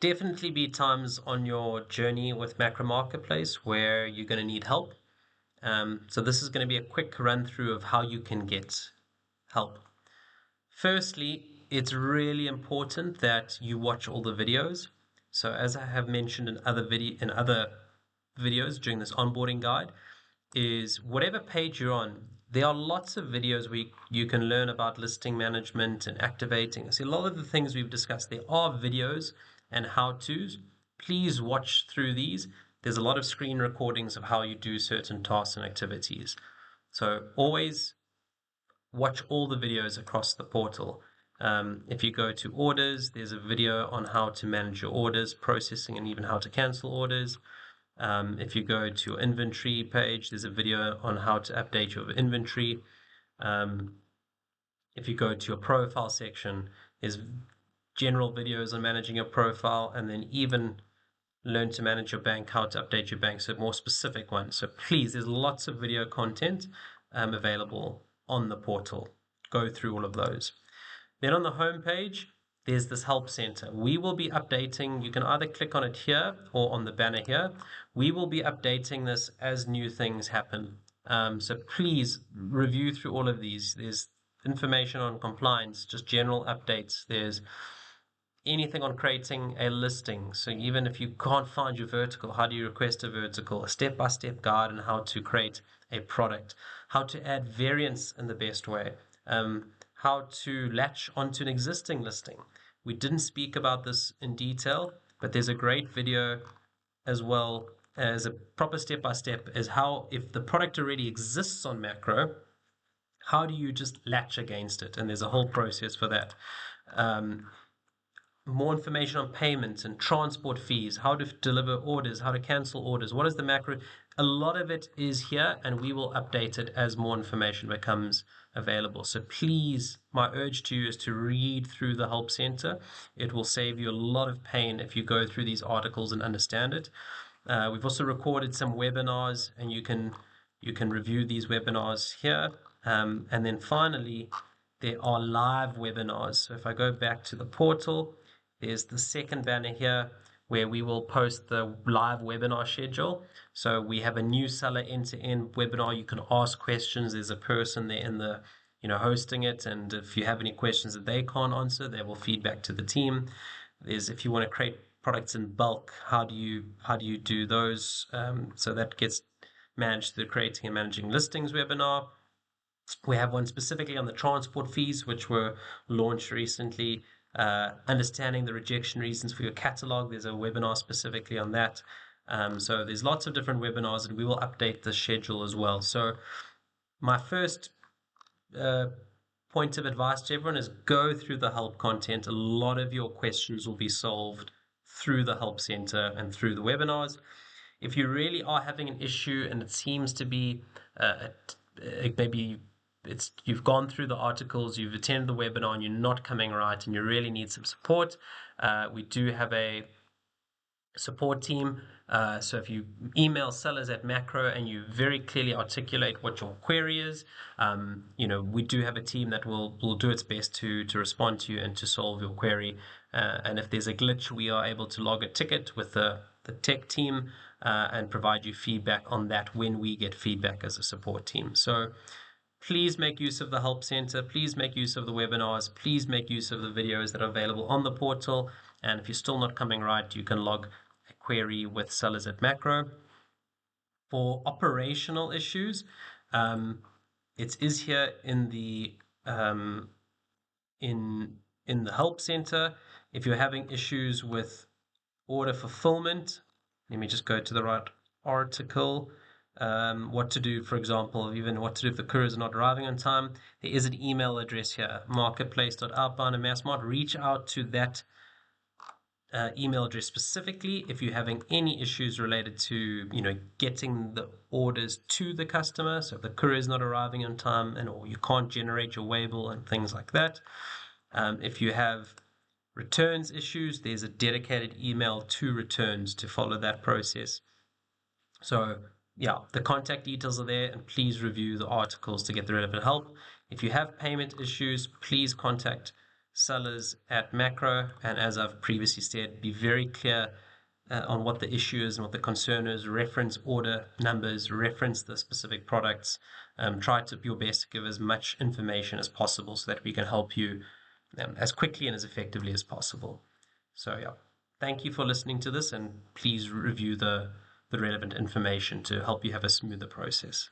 definitely be times on your journey with Macro Marketplace where you're going to need help. So this is going to be a quick run through of how you can get help. Firstly, it's really important that you watch all the videos. So as I have mentioned in other videos during this onboarding guide, is whatever page you're on, there are lots of videos where you can learn about listing management and activating. See, a lot of the things we've discussed, there are videos and how-tos. Please watch through these. There's a lot of screen recordings of how you do certain tasks and activities. So always watch all the videos across the portal. If you go to orders, there's a video on how to manage your orders, processing, and even how to cancel orders. If you go to your inventory page, there's a video on how to update your inventory. If you go to your profile section, there's general videos on managing your profile, and then even learn to manage your bank, how to update your bank, so more specific ones. So please, there's lots of video content available on the portal. Go through all of those. Then on the home page, there's this help center. We will be updating, you can either click on it here or on the banner here. We will be updating this as new things happen. So please review through all of these. There's information on compliance, just general updates. There's anything on creating a listing. So even if you can't find your vertical, how do you request a vertical? A step-by-step guide on how to create a product, how to add variants in the best way, how to latch onto an existing listing. We didn't speak about this in detail, but there's a great video as well as a proper step-by-step is how, if the product already exists on Macro, how do you just latch against it? And there's a whole process for that. More information on payments and transport fees, how to deliver orders, how to cancel orders, what is the Macro. A lot of it is here, and we will update it as more information becomes available. So please, my urge to you is to read through the help center. It will save you a lot of pain if you go through these articles and understand it. We've also recorded some webinars, and you can review these webinars here. And then finally, there are live webinars. So if I go back to the portal, there's the second banner here where we will post the live webinar schedule. So we have a new seller end-to-end webinar. You can ask questions. There's a person there in the, hosting it. And if you have any questions that they can't answer, they will feed back to the team. There's, if you want to create products in bulk, how do you do those? So that gets managed through the creating and managing listings webinar. We have one specifically on the transport fees, which were launched recently. Understanding the rejection reasons for your catalog. There's a webinar specifically on that. So there's lots of different webinars, and we will update the schedule as well. So my first point of advice to everyone is go through the help content. A lot of your questions will be solved through the help center and through the webinars. If you really are having an issue and it seems to be maybe you've gone through the articles, you've attended the webinar, and you're not coming right, and you really need some support, we do have a support team. So if you email sellers@macro and you very clearly articulate what your query is, we do have a team that will do its best to respond to you and to solve your query. And if there's a glitch, we are able to log a ticket with the tech team and provide you feedback on that when we get feedback as a support team. So please make use of the help center. Please make use of the webinars. Please make use of the videos that are available on the portal. And if you're still not coming right, you can log a query with sellers@macro. For operational issues, it is here in the in the help center. If you're having issues with order fulfillment, let me just go to the right article. What to do, for example, even what to do if the couriers are not arriving on time. There is an email address here, marketplace.outbound@massmart. Reach out to that email address specifically if you're having any issues related to getting the orders to the customer. So if the courier is not arriving on time or you can't generate your waybill and things like that. If you have returns issues, there's a dedicated email to returns to follow that process. So yeah, the contact details are there, and please review the articles to get the relevant help. If you have payment issues, please contact sellers at Macro. And as I've previously said, be very clear on what the issue is and what the concern is. Reference order numbers, reference the specific products. Try to your best to give as much information as possible so that we can help you as quickly and as effectively as possible. So yeah, thank you for listening to this, and please review the relevant information to help you have a smoother process.